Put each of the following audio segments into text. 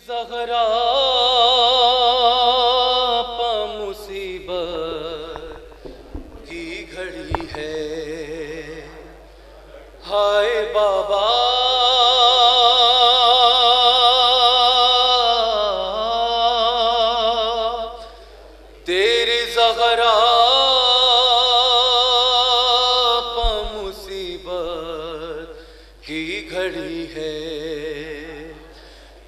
زہرا پا مصیبت کی گھڑی ہے، ہائے بابا تیری زہرا پا مصیبت کی گھڑی ہے،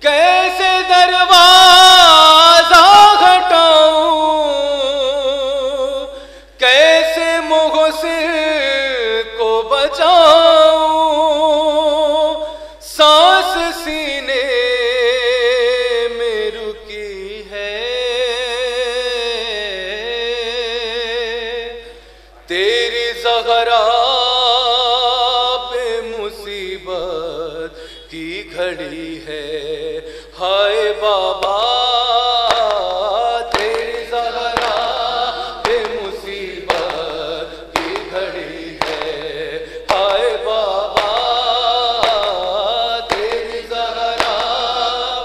کیسے دروازہ ہٹاؤں، کیسے محسن کو بچاؤں، سانس سینے میں رکی ہے، تیری زہرا پہ مصیبت کی گھڑی ہے، ہائے بابا تیری زہرا پہ مصیبت کی گھڑی ہے، ہائے بابا تیری زہرا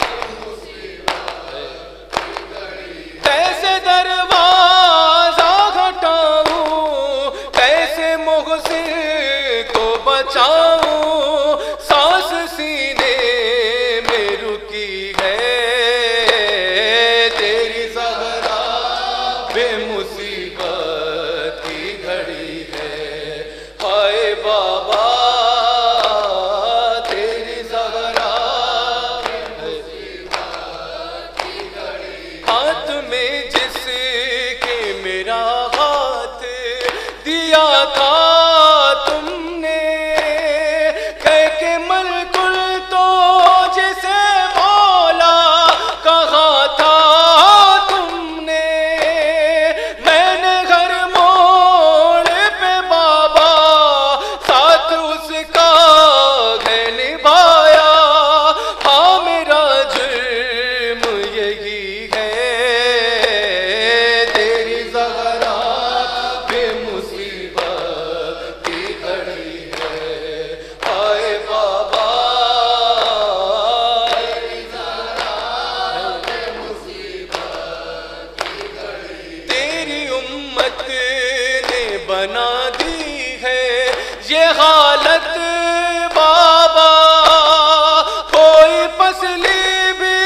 پہ مصیبت کی گھڑی ہے، کیسے دروازہ ہٹاؤں، کیسے محسن کو بچاؤں، سانس سینے میں رکی ہے، تیری زہرا بے مصیبت کی گھڑی ہے، ہائے بابا تیری زہرا بے مصیبت کی گھڑی ہے، ہاتھ میں جس کے میرا ہاتھ دیا تھا تم نے، کہہ کے ملکل تو جسے مولا کہا تھا تم نے، میں نے ہر موڑ پہ بابا ساتھ اس کا ہے نبھایا، ہاں میرا جرم یہی ہے، تیری زہرا بے مصیبت کی گھڑی ہے، ہائے بابا تیری زہرا بے مصیبت کی گھڑی، تیری امت نے بنا دی ہے یہ حالت بابا، کوئی پسلی بھی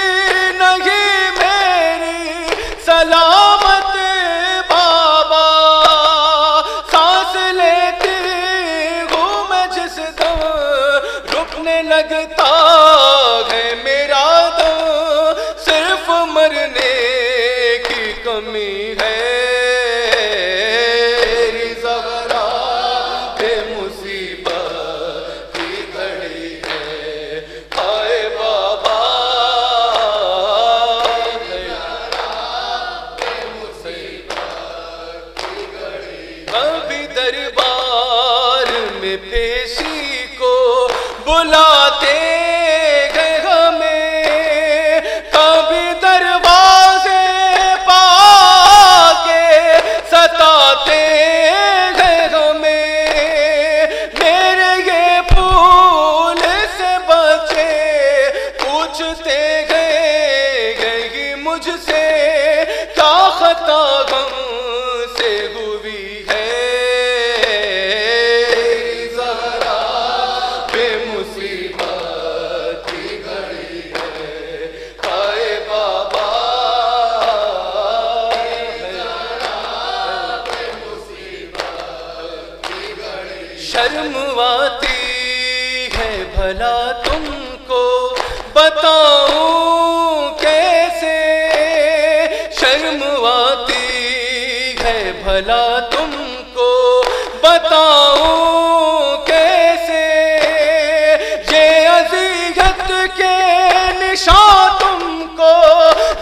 نہیں میری سلامت بابا، سانس لیتی ہوں میں جس دم رکنے لگتا ہے میرا دم، صرف مرنے کی کمی ہے، تیری زہرا بے مصیبت کی گھڑی ہے، ہائے بابا کبھی دربار میں پیشی کو بلاتے گئے ہمیں، کبھی دروازے پا کے ستاتے گئے ہمیں، میرے یہ پھول سے بچے پوچھتے گئے مجھ سے کیا خطا غم سے ہوئی ہے، تیری زہرا بے مصیبت کی گھڑی ہے، ہائے بابا تیری زہرا بے مصیبت کی گھڑی، شرم آتی ہے بھلا تم کو بتاؤں کیسے، شرم آتی ہے بھلا تم کو بتاؤں کیسے، یہ اذیت کے نشان تم کو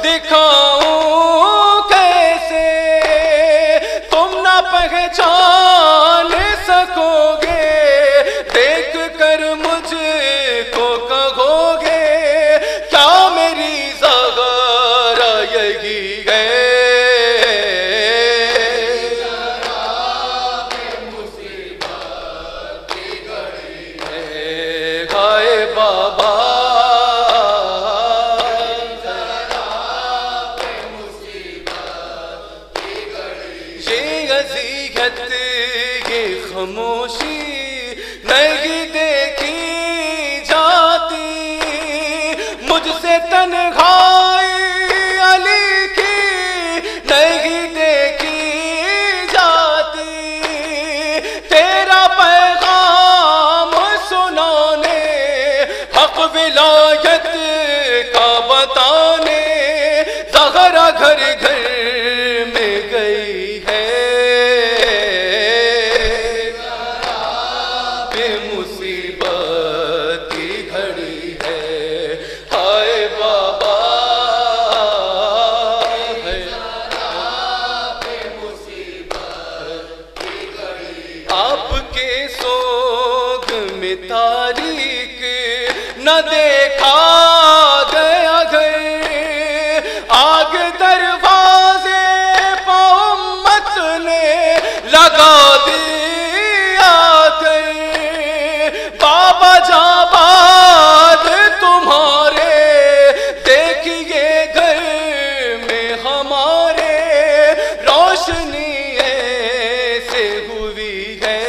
دکھاؤں کیسے، تم نہ پہچان سکو گے، دیکھ کر مجھ کو کہو گے مجھ سے تنہائی علی کی نہیں دیکھی جاتی، تیرا پیغام سنانے حق ولایت کا بتانے زہرا گھر گھر میں گئی ہے، بے مصیبت کی گھڑی ہے، ہائے بابا ہے بے مصیبت کی گھڑی، آپ کے سوگ میں تاریک نہ دیکھا گیا گھر، آگ دروازے پہ امت نے لگا دیا کر، بابا جاں بعد تمہارے دیکھیے گھر میں ہمارے روشنی ایسے ہوئی ہے،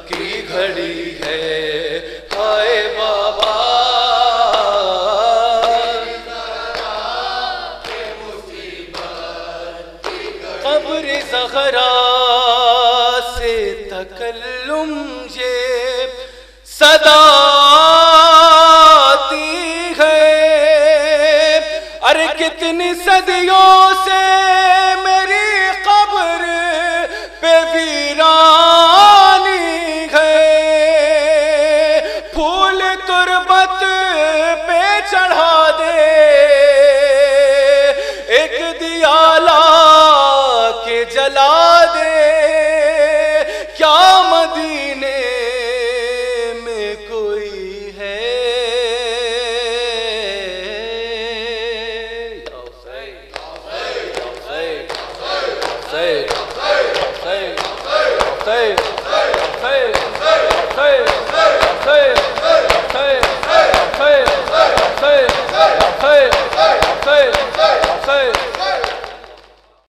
کی گھڑی ہے، ہائے بابا قبر زہرا سے تکلم یہ صدا آتی ہے، ارے کتنی صدیوں سے میری قبر پہ ویرانی ہے، پھول تربت پہ چڑھا دے